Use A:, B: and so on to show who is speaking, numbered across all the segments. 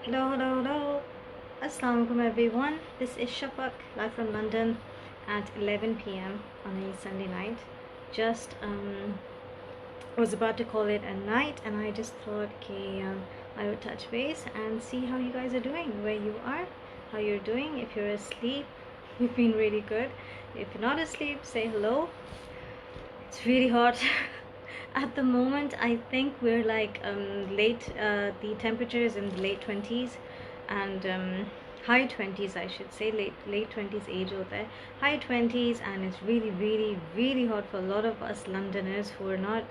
A: Hello, hello, hello. Assalamu alaikum everyone. This is Shafaq live from London at 11 p.m. on a Sunday night. Just was about to call it a night, and I just thought, okay, I would touch base and see how you guys are doing, where you are, how you're doing. If you're asleep, you've been really good. If you're not asleep, say hello. It's really hot. At the moment, I think we're like late. The temperature is in the late 20s, and high 20s, I should say. Late 20s age hota hai. High 20s, and it's really, really, really hot for a lot of us Londoners who are not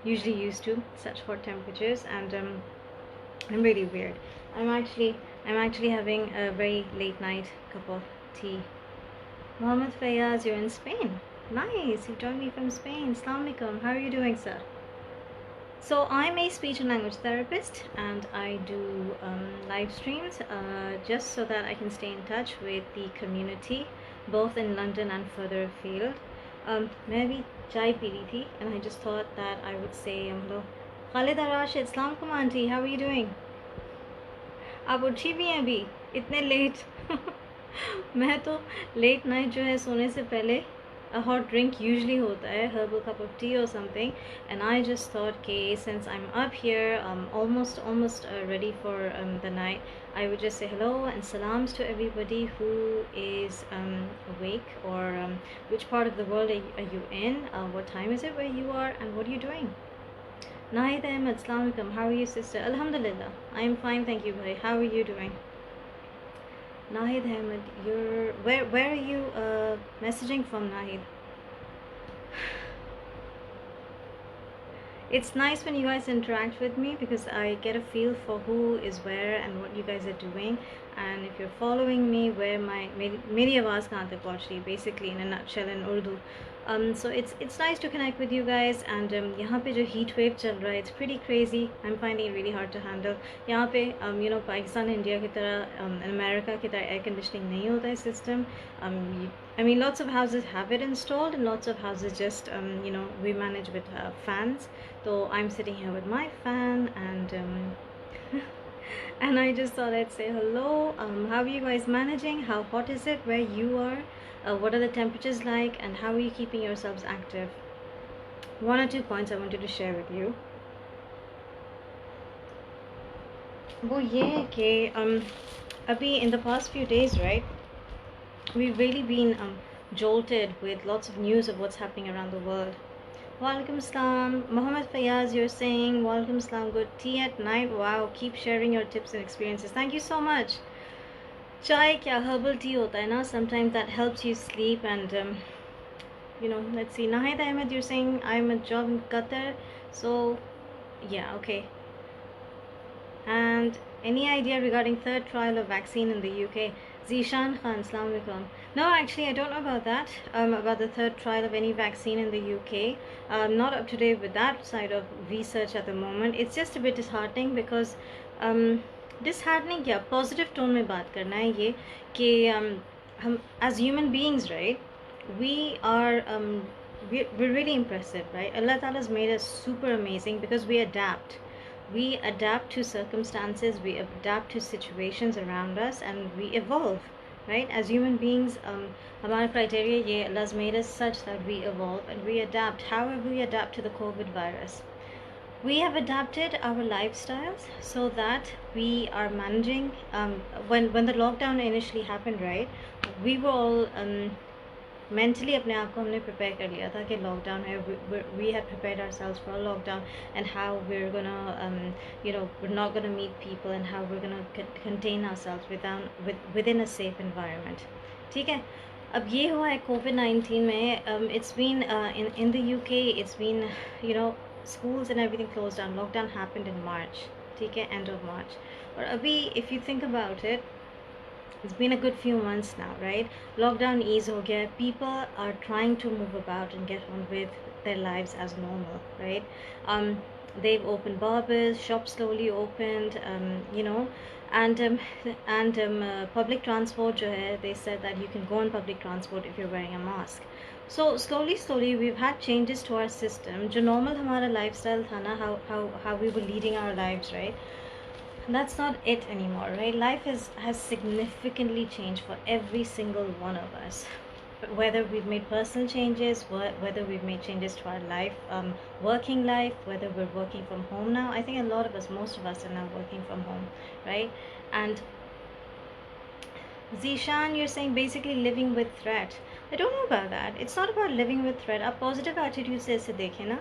A: usually used to such hot temperatures. And I'm really weird. I'm actually having a very late night cup of tea. Mohammed Fayaz, you're in Spain. Nice, you joined me from Spain. Assalamu alaikum. How are you doing, sir? So I'm a speech and language therapist, and I do live streams just so that I can stay in touch with the community, both in London and further afield. Maybe chai pee rahi thi, and I just thought that I would say hello. Khalida Rashid, Assalamu alaikum auntie. How are you doing? आप उठी भी हैं अभी इतने late मैं तो late night जो है सोने से पहले a hot drink usually hota hai, herbal cup of tea or something, and I just thought, okay, since I'm up here, almost ready for the night, I would just say hello and salams to everybody who is awake, or which part of the world are you in, what time is it where you are, and what are you doing. Nahid Ahmed, Assalamu alaikum. How are you, sister? Alhamdulillah. I am fine, thank you, bhai. How are you doing? Nahid Ahmed, you're where are you messaging from, Nahid? It's nice when you guys interact with me because I get a feel for who is where and what you guys are doing. And if you're following me, where मेरी आवाज़ कहाँ तक पहुँच रही है, basically in a nutshell in Urdu. So it's nice to connect with you guys. And यहाँ पे जो heat wave चल रहा है, it's pretty crazy. I'm finding it really hard to handle. यहाँ पे पाकिस्तान इंडिया की तरह अमेरिका की तरह air conditioning नहीं होता है system. I mean, lots of houses have it installed, and lots of houses just we manage with fans. So I'm sitting here with my fan, and and I just thought I'd say hello. How are you guys managing? How hot is it where you are? What are the temperatures like, and how are you keeping yourselves active? One or two points I wanted to share with you. वो ये है कि अभी in the past few days, right, we've really been jolted with lots of news of what's happening around the world. Walaikum Assalam. Mohammed Fayaz, you're saying Walaikum Assalam, good tea at night. Wow, keep sharing your tips and experiences. Thank you so much. Chai kya herbal tea hota hai na, sometimes that helps you sleep. And let's see, Nahid Ahmed, you're saying I'm a job in Qatar. So yeah, okay. And any idea regarding third trial of vaccine in the UK? Zishan Khan, Assalamu alaikum. No, actually, I don't know about that, about the third trial of any vaccine in the UK. I'm not up to date with that side of research at the moment. It's just a bit disheartening because disheartening क्या positive tone में बात करना है ये कि हम as human beings, right, we are we're really impressive, right? Allah Ta'ala has made us super amazing because we adapt to circumstances, we adapt to situations around us, and we evolve, right? As human beings, हमारा criteria ये Allah's made us such that we evolve and we adapt. However, we adapt to the COVID virus. We have adapted our lifestyles so that we are managing. When the lockdown initially happened, right, we were all mentally अपने आप को हमने prepare कर लिया था कि lockdown है. We had prepared ourselves for a lockdown and how we're gonna we're not gonna meet people and how we're gonna contain ourselves within a safe environment. ठीक है. अब ये हुआ है COVID-19 में. It's been in the UK, it's been schools and everything closed down. Lockdown happened in March. ठीक है, end of March. और अभी if you think about it, it's been a good few months now, right? Lockdown ease ho gaya. People are trying to move about and get on with their lives as normal, right? They've opened barbers, shops slowly opened, and public transport jo hai, they said that you can go on public transport if you're wearing a mask. So slowly we've had changes to our system. जो normal हमारा lifestyle था ना, how we were leading our lives, right? that's not it anymore, right? Life has significantly changed for every single one of us. Whether we've made personal changes, whether we've made changes to our life, working life, whether we're working from home now. I think a lot of us, most of us, are now working from home, right? And Zishan, you're saying basically living with threat. I don't know about that. It's not about living with threat. A positive attitude से इसे देखें ना.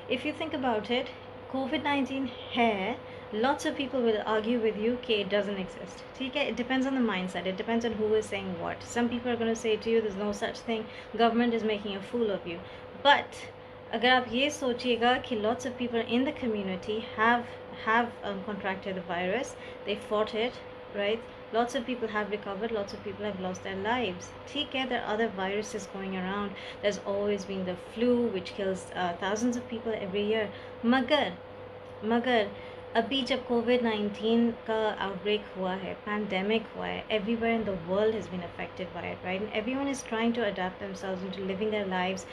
A: If you think about it, COVID-19 है. Lots of people will argue with you that it doesn't exist. ठीक है? It depends on the mindset. It depends on who is saying what. Some people are going to say to you, there's no such thing. Government is making a fool of you. But अगर आप ये सोचिएगा कि lots of people in the community have contracted the virus, they fought it, right? Lots of people have recovered, lots of people have lost their lives. ठीक है, there are other viruses going around. There's always been the flu, which kills thousands of people every year. मगर अभी जब COVID-19 का outbreak हुआ है, pandemic हुआ है, everywhere in the world has been affected by it, right? And everyone is trying to adapt themselves into living their lives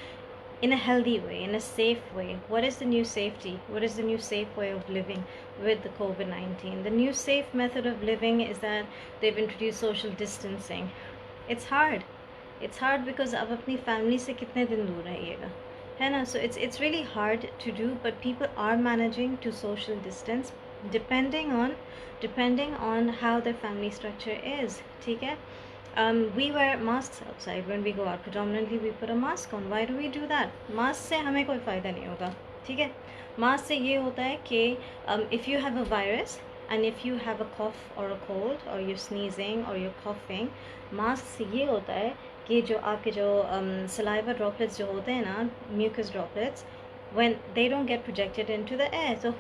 A: in a healthy way, in a safe way. What is the new safety? What is the new safe way of living with the COVID-19? The new safe method of living is that they've introduced social distancing. It's hard. It's hard because आप अपनी family से कितने दिन दूर रहिएगा, है ना? So it's really hard to do, but people are managing to social distance depending on how their family structure is. ठीक है? We wear masks outside when we go out. Predominantly we put a mask on. Why do we do that? Mask से हमें कोई फ़ायदा नहीं होगा, ठीक है? Mask से ये होता है कि if you have a virus and if you have a cough or a cold or you're sneezing or you're coughing, mask से ये होता है कि जो आपके जो saliva droplets जो होते हैं ना, mucus droplets, when they don't get projected into the air. So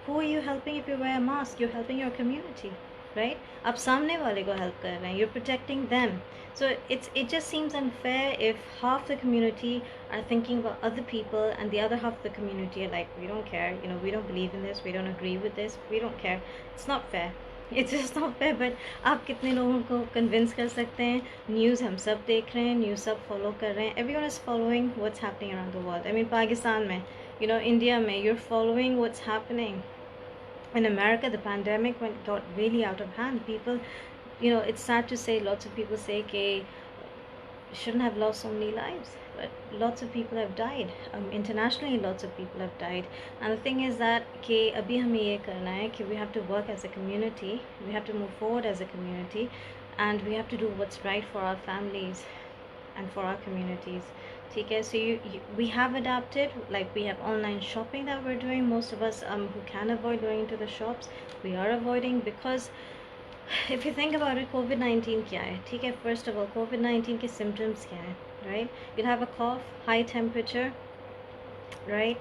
A: who are you helping if you wear a mask? You're helping your community, right? आप सामने वाले को help कर रहे हैं. You're protecting them. So it just seems unfair if half the community are thinking about other people and the other half of the community are like, we don't care, you know, we don't believe in this, we don't agree with this, we don't care. It's not fair. It's just not fair. But आप कितने लोगों को convince कर सकते हैं? News हम सब देख रहे हैं, news सब follow कर रहे हैं. Everyone is following what's happening around the world. I mean, Pakistan में, you know, India में, you're following what's happening. In America, the pandemic got really out of hand. People, you know, it's sad to say, lots of people say that shouldn't have lost so many lives, but lots of people have died. Internationally, lots of people have died. And the thing is that कि अभी हमें ये करना है कि we have to work as a community, we have to move forward as a community, and we have to do what's right for our families and for our communities. ठीक है? So we have adapted, like we have online shopping that we're doing. Most of us who can avoid going into the shops, we are avoiding, because if you think about it, COVID-19 क्या है? ठीक है? First of all, COVID-19 के symptoms क्या हैं? Right? You'll have a cough, high temperature, right?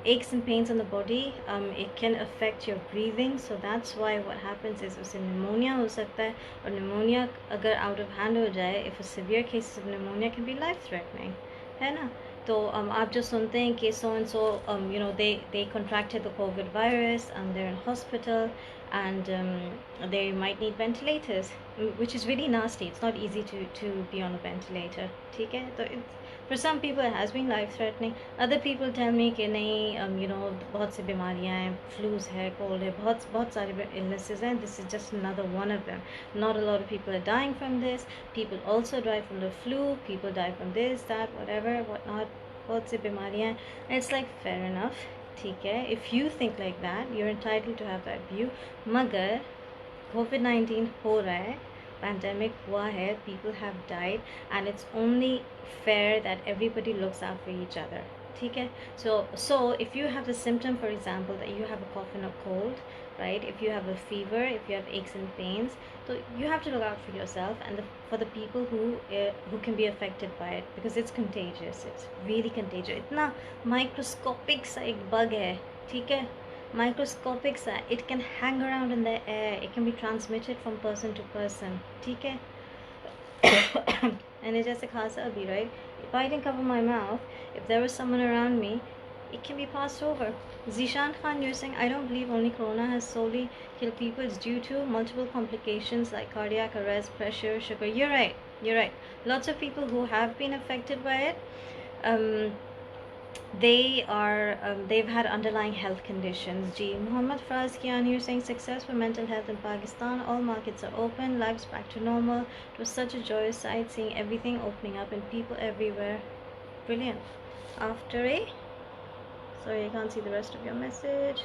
A: Aches and pains on the body. It can affect your breathing, so that's why what happens is उसे pneumonia हो सकता है, और pneumonia अगर out of hand हो जाए, if a severe case of pneumonia can be life threatening, है ना? तो आप जो सुनते हैं कि so and so, you know, they contracted the COVID virus and they're in hospital and they might need ventilators, which is really nasty. It's not easy to be on a ventilator, ठीक है? तो for some people it has been life threatening. Other people tell me कि नहीं, you know, बहुत सी बीमारियाँ हैं, flus है, cold है, बहुत सारे illnesses हैं. This is just another one of them. Not a lot of people are dying from this. People also die from the flu. People die from this, that, whatever, whatnot. बहुत सी बीमारियाँ हैं. And it's like, fair enough, ठीक है? If you think like that, you're entitled to have that view. मगर COVID-19 हो रहा है, pandemic हुआ है, people have died, and it's only fair that everybody looks out for each other. ठीक है? So if you have a symptom, for example, that you have a cough and a cold, right? If you have a fever, if you have aches and pains, so you have to look out for yourself and for the people who can be affected by it, because it's contagious. It's really contagious. इतना microscopic सा एक bug है, ठीक है? Microscopic सा, it can hang around in the air, it can be transmitted from person to person, ठीक है? And it's just a khasa abhi, right? If I didn't cover my mouth, if there was someone around me, it can be passed over. Zishan Khan, you're saying, I don't believe only corona has solely killed people. It's due to multiple complications like cardiac arrest, pressure, sugar. You're right. You're right. Lots of people who have been affected by it, they've had underlying health conditions. G. Muhammad Fraz Kian here saying success for mental health in Pakistan. All markets are open, lives back to normal. It was such a joyous sight seeing everything opening up and people everywhere. Brilliant. After a sorry, I can't see the rest of your message.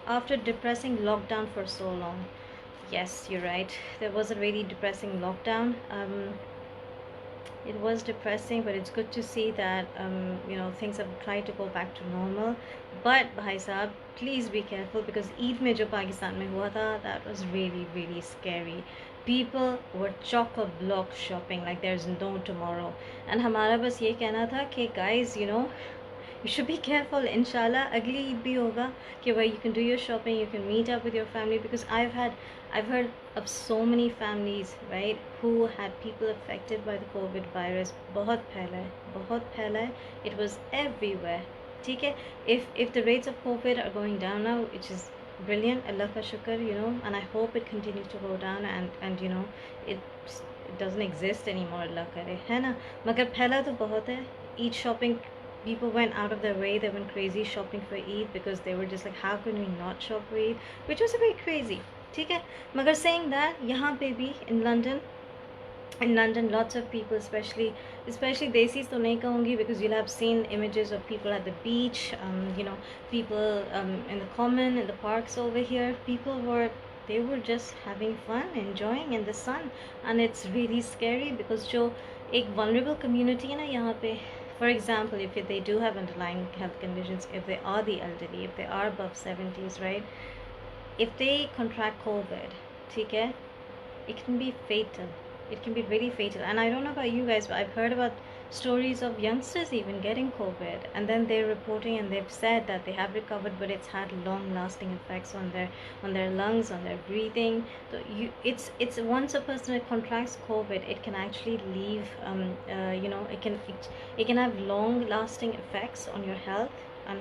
A: After depressing lockdown for so long. Yes, you're right. There was a really depressing lockdown. It was depressing, but it's good to see that things have tried to go back to normal. But bhai sahab, please be careful because Eid mein jo Pakistan mein hua tha, that was really really scary. People were chock-a-block shopping like there's no tomorrow. And हमारा बस ये कहना था कि guys, you should be careful. Inshallah agli Eid bhi hoga कि where you can do your shopping, you can meet up with your family, because I've heard of so many families, right, who had people affected by the COVID virus. बहुत फैला है. It was everywhere. ठीक है. If the rates of COVID are going down now, which is brilliant, Allah ka shukr, and I hope it continues to go down, and it doesn't exist anymore, Allah करे, है ना. मगर फैला तो बहुत है. Eid shopping, people went out of their way. They went crazy shopping for Eid because they were just like, how can we not shop for Eid, which was a bit crazy. ठीक है. मगर saying that, यहाँ पे भी in London, lots of people, especially desis तो नहीं कहूँगी, because you'll have seen images of people at the beach, people in the common, in the parks over here. They were just having fun, enjoying in the sun, and it's really scary because जो एक vulnerable community है ना यहाँ पे, for example, if they do have underlying health conditions, if they are the elderly, if they are above 70s, right, if they contract COVID, ठीक है, it can be fatal. It can be really fatal. And I don't know about you guys, but I've heard about stories of youngsters even getting COVID, and then they're reporting and they've said that they have recovered, but it's had long-lasting effects on their lungs, on their breathing. So it's once a person contracts COVID, it can actually leave. It can have long-lasting effects on your health and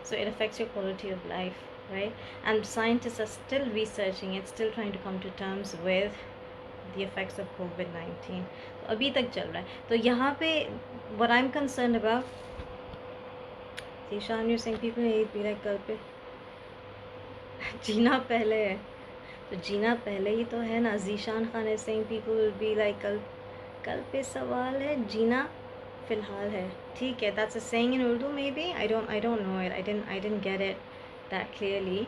A: so it affects your quality of life, right? And scientists are still researching it, still trying to come to terms with the effects of COVID-19. तो अभी तक चल रहा है. तो यहाँ पे what I'm concerned about, Zishan, you're saying people need to be like कल पे जीना पहले है, तो जीना पहले ही तो है ना. Zishan Khan is saying people will be like कल पे सवाल है, जीना फिलहाल है. ठीक है, that's a saying in Urdu maybe. I don't know it. I didn't get it that clearly.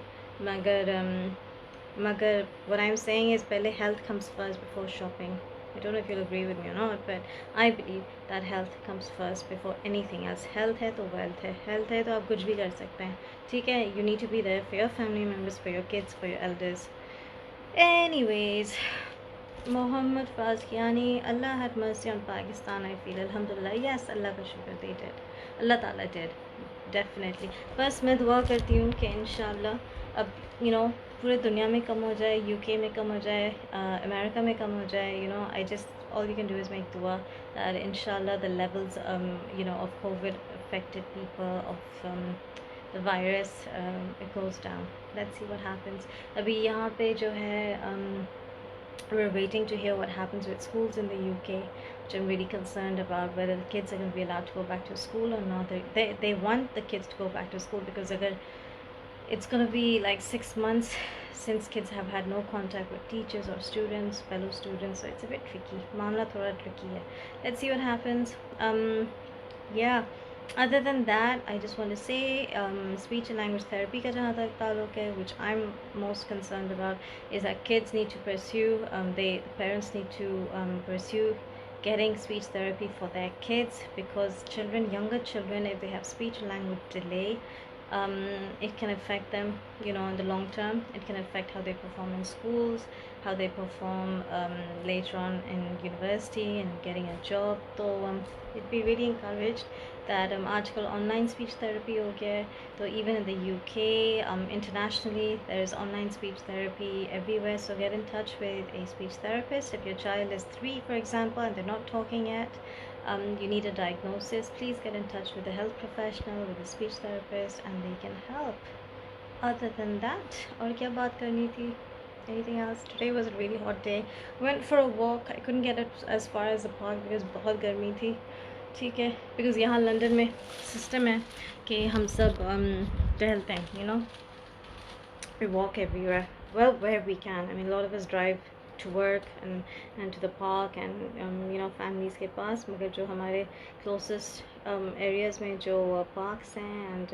A: मगर what I'm saying is पहले health comes first before shopping. I don't know if you'll agree with me or not, but I believe that health comes first before anything else. Health है तो wealth है. Health है तो आप कुछ भी कर सकते हैं. ठीक है, you need to be there for your family members, for your kids, for your elders. Anyways, Muhammad Faz Kiani, Allah had mercy on Pakistan, I feel. Alhamdulillah. Yes, Allah ka shukr, they did. Allah Ta'ala did. Definitely. बस मैं दुआ करती हूँ कि इंशाल्लाह अब पूरे दुनिया में कम हो जाए, UK में कम हो जाए, अमेरिका में कम हो जाए. All you can do is make dua that inshallah the levels of COVID affected people, of the virus, it goes down. Let's see what happens. अभी यहाँ पे जो है we're waiting to hear what happens with schools in the UK, which I'm really concerned about, whether the kids are going to be allowed to go back to school or not. They want the kids to go back to school because it's going to be like 6 months since kids have had no contact with teachers or students, fellow students, so it's a bit tricky. Mamla thoda tricky hai. Let's see what happens. Yeah. Other than that, I just want to say speech and language therapy ka jahan tak taluk hai, which I'm most concerned about, is that kids need to pursue, parents need to pursue getting speech therapy for their kids, because younger children, if they have speech and language delay, it can affect them, in the long term. It can affect how they perform in schools, how they perform later on in university and getting a job. So it'd be really encouraged that आजकल online speech therapy हो गया है. So even in the UK, internationally, there's online speech therapy everywhere. So get in touch with a speech therapist. If your child is 3, for example, and they're not talking yet, you need a diagnosis, please get in touch with a health professional, with a speech therapist, and they can help. Other than that, और क्या बात करनी थी? Anything else? Today was a really hot day. Went for a walk. I couldn't get it as far as the park because बहुत गर्मी थी. ठीक है, बिकॉज़ यहाँ लंदन में सिस्टम है कि हम सब टहलते हैं, we walk everywhere. Well, where we can. I mean, a lot of us drive to work and to the park and families के पास. मगर जो हमारे closest areas में जो parks हैं and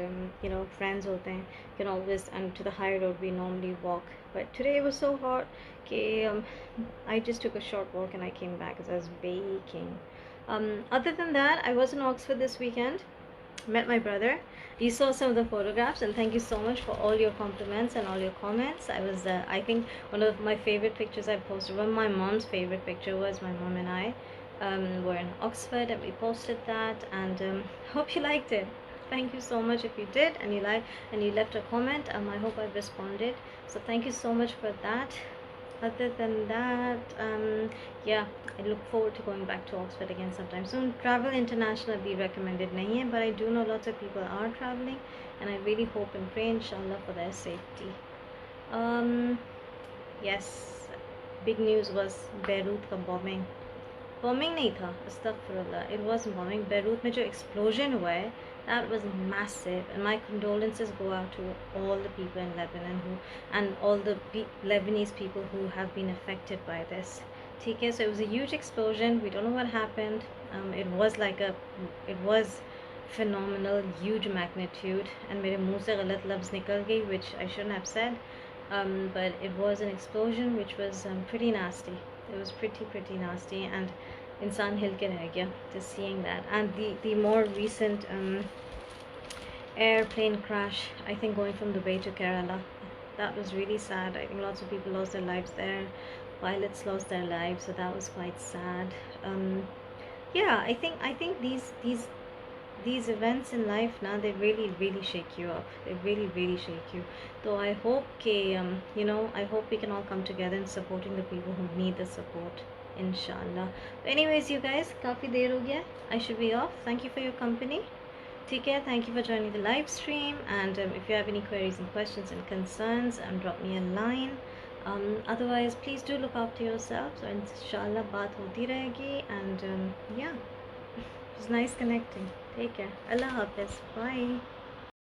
A: friends होते हैं, can always, and to the high road we normally walk. But today it was so hot कि I just took a short walk and I came back because I was baking. Other than that, I was in Oxford this weekend. Met my brother. You saw some of the photographs, and thank you so much for all your compliments and all your comments. I think one of my favorite pictures I posted, one of my mom's favorite picture was my mom and I were in Oxford, and we posted that, and hope you liked it. Thank you so much if you did, and you left a comment. I hope I've responded. So thank you so much for that. Other than that, yeah, I look forward to going back to Oxford again sometime soon. Travel internationally recommended nahi hai, but I do know lots of people are traveling, and I really hope and pray inshallah for their safety. Yes, big news was Beirut ka bombing. Bombing नहीं था, अस्तगफिरुल्लाह, it wasn't bombing. Beirut में जो explosion हुआ है, that was massive, and my condolences go out to all the people in Lebanon and all the Lebanese people who have been affected by this. ठीक है, so it was a huge explosion. We don't know what happened. It was phenomenal, huge magnitude, and मेरे मुंह से गलत लफ्ज़ निकल गई, which I shouldn't have said. But it was an explosion which was pretty nasty. It was pretty nasty, and इंसान हिल के रह गया just seeing that. And the more recent airplane crash, I think going from Dubai to Kerala, that was really sad. I think lots of people lost their lives there. Pilots lost their lives, so that was quite sad. Yeah, I think these events in life now, they really shake you up. They really shake you. So I hope I hope we can all come together in supporting the people who need the support, inshallah. Anyways, you guys, काफ़ी देर हो गया, I should be off. Thank you for your company. Take care. Thank you for joining the live stream, and if you have any queries and questions and concerns, drop me a line. Otherwise, please do look after yourselves, and inshallah baat hoti rahegi. And yeah, it was nice connecting. Take care. Allah Hafiz. Bye.